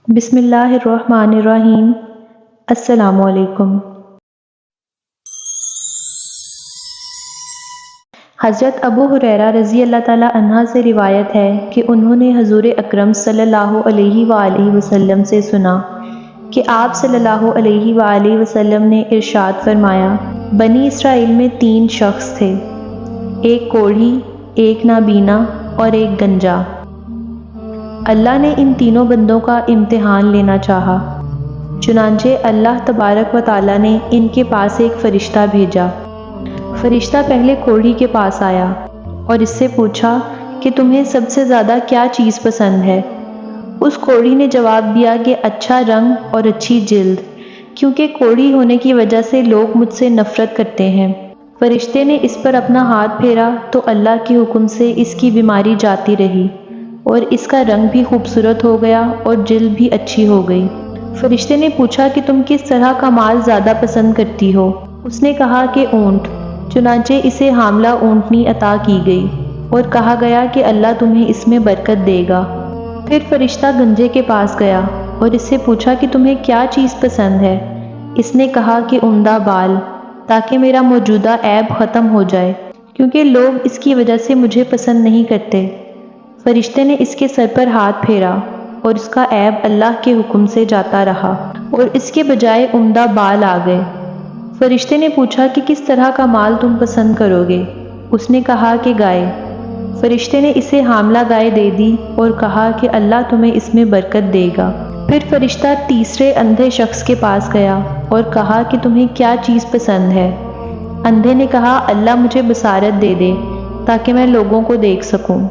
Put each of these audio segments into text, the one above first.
بسم اللہ الرحمن الرحیم۔ السلام علیکم۔ حضرت ابو ہریرہ رضی اللہ تعالیٰ عنہ سے روایت ہے کہ انہوں نے حضور اکرم صلی اللہ علیہ وآلہ وسلم سے سنا کہ آپ صلی اللہ علیہ وآلہ وسلم نے ارشاد فرمایا، بنی اسرائیل میں 3 شخص تھے، ایک کوڑھی، ایک نابینا اور ایک گنجا۔ اللہ نے ان تینوں بندوں کا امتحان لینا چاہا، چنانچہ اللہ تبارک و تعالیٰ نے ان کے پاس ایک فرشتہ بھیجا۔ فرشتہ پہلے کوڑھی کے پاس آیا اور اس سے پوچھا کہ تمہیں سب سے زیادہ کیا چیز پسند ہے؟ اس کوڑھی نے جواب دیا کہ اچھا رنگ اور اچھی جلد، کیونکہ کوڑھی ہونے کی وجہ سے لوگ مجھ سے نفرت کرتے ہیں۔ فرشتے نے اس پر اپنا ہاتھ پھیرا تو اللہ کے حکم سے اس کی بیماری جاتی رہی اور اس کا رنگ بھی خوبصورت ہو گیا اور جلد بھی اچھی ہو گئی۔ فرشتے نے پوچھا کہ تم کس طرح کا مال زیادہ پسند کرتی ہو؟ اس نے کہا کہ اونٹ، چنانچہ اسے حاملہ اونٹنی عطا کی گئی اور کہا گیا کہ اللہ تمہیں اس میں برکت دے گا۔ پھر فرشتہ گنجے کے پاس گیا اور اس سے پوچھا کہ تمہیں کیا چیز پسند ہے؟ اس نے کہا کہ عمدہ بال، تاکہ میرا موجودہ عیب ختم ہو جائے، کیونکہ لوگ اس کی وجہ سے مجھے پسند نہیں کرتے۔ فرشتے نے اس کے سر پر ہاتھ پھیرا اور اس کا عیب اللہ کے حکم سے جاتا رہا اور اس کے بجائے عمدہ بال آ گئے۔ فرشتے نے پوچھا کہ کس طرح کا مال تم پسند کرو گے؟ اس نے کہا کہ گائے۔ فرشتے نے اسے حاملہ گائے دے دی اور کہا کہ اللہ تمہیں اس میں برکت دے گا۔ پھر فرشتہ تیسرے اندھے شخص کے پاس گیا اور کہا کہ تمہیں کیا چیز پسند ہے؟ اندھے نے کہا اللہ مجھے بصارت دے دے تاکہ میں لوگوں کو دیکھ سکوں۔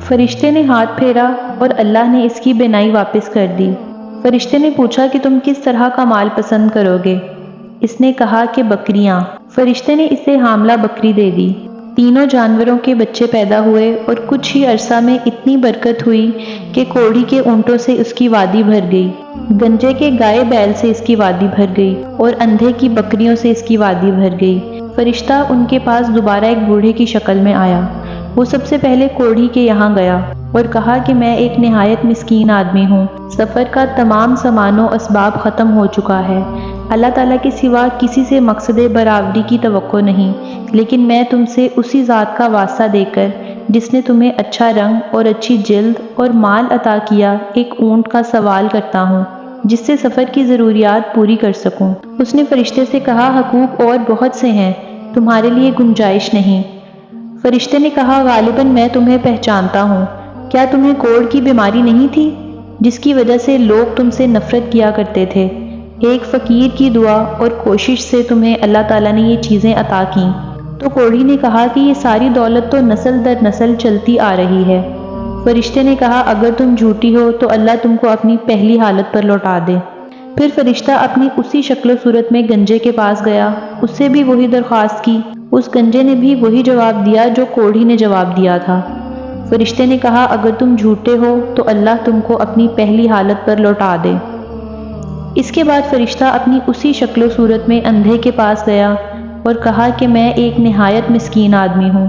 فرشتے نے ہاتھ پھیرا اور اللہ نے اس کی بینائی واپس کر دی۔ فرشتے نے پوچھا کہ تم کس طرح کا مال پسند کرو گے؟ اس نے کہا کہ بکریاں۔ فرشتے نے اسے حاملہ بکری دے دی۔ تینوں جانوروں کے بچے پیدا ہوئے اور کچھ ہی عرصہ میں اتنی برکت ہوئی کہ کوڑھی کے اونٹوں سے اس کی وادی بھر گئی، گنجے کے گائے بیل سے اس کی وادی بھر گئی اور اندھے کی بکریوں سے اس کی وادی بھر گئی۔ فرشتہ ان کے پاس دوبارہ ایک بوڑھے کی شکل میں آیا۔ وہ سب سے پہلے کوڑھی کے یہاں گیا اور کہا کہ میں ایک نہایت مسکین آدمی ہوں، سفر کا تمام سامان و اسباب ختم ہو چکا ہے، اللہ تعالیٰ کے سوا کسی سے مقصد برابری کی توقع نہیں، لیکن میں تم سے اسی ذات کا واسطہ دے کر جس نے تمہیں اچھا رنگ اور اچھی جلد اور مال عطا کیا، ایک اونٹ کا سوال کرتا ہوں جس سے سفر کی ضروریات پوری کر سکوں۔ اس نے فرشتے سے کہا حقوق اور بہت سے ہیں، تمہارے لیے گنجائش نہیں۔ فرشتے نے کہا غالباً میں تمہیں پہچانتا ہوں، کیا تمہیں کوڑ کی بیماری نہیں تھی جس کی وجہ سے لوگ تم سے نفرت کیا کرتے تھے؟ ایک فقیر کی دعا اور کوشش سے تمہیں اللہ تعالیٰ نے یہ چیزیں عطا کیں۔ تو کوڑھی نے کہا کہ یہ ساری دولت تو نسل در نسل چلتی آ رہی ہے۔ فرشتے نے کہا اگر تم جھوٹی ہو تو اللہ تم کو اپنی پہلی حالت پر لوٹا دے۔ پھر فرشتہ اپنی اسی شکل و صورت میں گنجے کے پاس گیا، اس سے بھی وہی درخواست کی۔ اس گنجے نے بھی وہی جواب دیا جو کوڑھی نے جواب دیا تھا۔ فرشتے نے کہا اگر تم جھوٹے ہو تو اللہ تم کو اپنی پہلی حالت پر لوٹا دے۔ اس کے بعد فرشتہ اپنی اسی شکل و صورت میں اندھے کے پاس گیا اور کہا کہ میں ایک نہایت مسکین آدمی ہوں،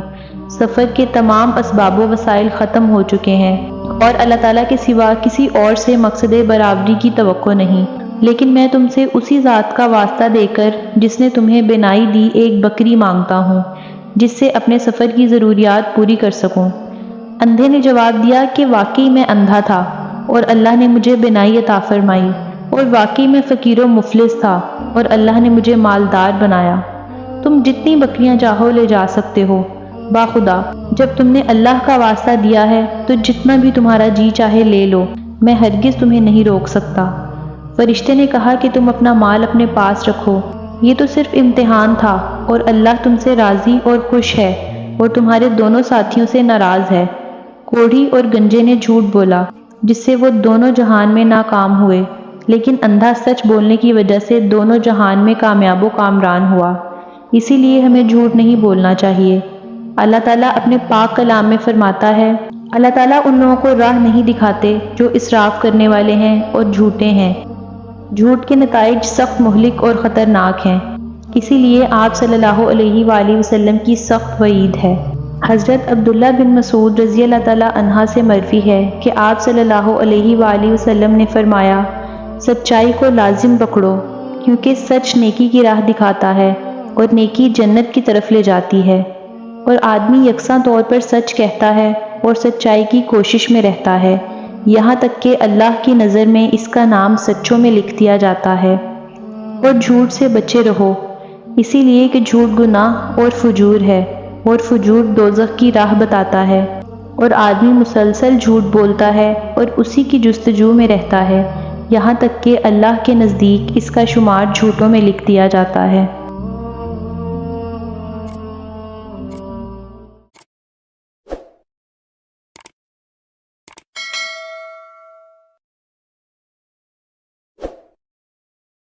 سفر کے تمام اسباب و وسائل ختم ہو چکے ہیں اور اللہ تعالیٰ کے سوا کسی اور سے مقصد برابری کی توقع نہیں، لیکن میں تم سے اسی ذات کا واسطہ دے کر جس نے تمہیں بینائی دی ایک بکری مانگتا ہوں جس سے اپنے سفر کی ضروریات پوری کر سکوں۔ اندھے نے جواب دیا کہ واقعی میں اندھا تھا اور اللہ نے مجھے بینائی عطا فرمائی، اور واقعی میں فقیر و مفلس تھا اور اللہ نے مجھے مالدار بنایا۔ تم جتنی بکریاں چاہو لے جا سکتے ہو، باخدا جب تم نے اللہ کا واسطہ دیا ہے تو جتنا بھی تمہارا جی چاہے لے لو، میں ہرگز تمہیں نہیں روک سکتا۔ فرشتے نے کہا کہ تم اپنا مال اپنے پاس رکھو، یہ تو صرف امتحان تھا اور اللہ تم سے راضی اور خوش ہے اور تمہارے دونوں ساتھیوں سے ناراض ہے۔ کوڑھی اور گنجے نے جھوٹ بولا جس سے وہ دونوں جہان میں ناکام ہوئے، لیکن اندھا سچ بولنے کی وجہ سے دونوں جہان میں کامیاب و کامران ہوا۔ اسی لیے ہمیں جھوٹ نہیں بولنا چاہیے۔ اللہ تعالیٰ اپنے پاک کلام میں فرماتا ہے، اللہ تعالیٰ ان لوگوں کو راہ نہیں دکھاتے جو اسراف کرنے والے ہیں اور جھوٹے ہیں۔ جھوٹ کے نتائج سخت مہلک اور خطرناک ہیں، اسی لیے آپ صلی اللہ علیہ وآلہ وسلم کی سخت وعید ہے۔ حضرت عبداللہ بن مسعود رضی اللہ تعالیٰ عنہ سے مروی ہے کہ آپ صلی اللہ علیہ وآلہ وسلم نے فرمایا، سچائی کو لازم پکڑو، کیونکہ سچ نیکی کی راہ دکھاتا ہے اور نیکی جنت کی طرف لے جاتی ہے، اور آدمی یکساں طور پر سچ کہتا ہے اور سچائی کی کوشش میں رہتا ہے، یہاں تک کہ اللہ کی نظر میں اس کا نام سچوں میں لکھ دیا جاتا ہے۔ اور جھوٹ سے بچے رہو، اسی لیے کہ جھوٹ گناہ اور فجور ہے، اور فجور دوزخ کی راہ بتاتا ہے، اور آدمی مسلسل جھوٹ بولتا ہے اور اسی کی جستجو میں رہتا ہے، یہاں تک کہ اللہ کے نزدیک اس کا شمار جھوٹوں میں لکھ دیا جاتا ہے۔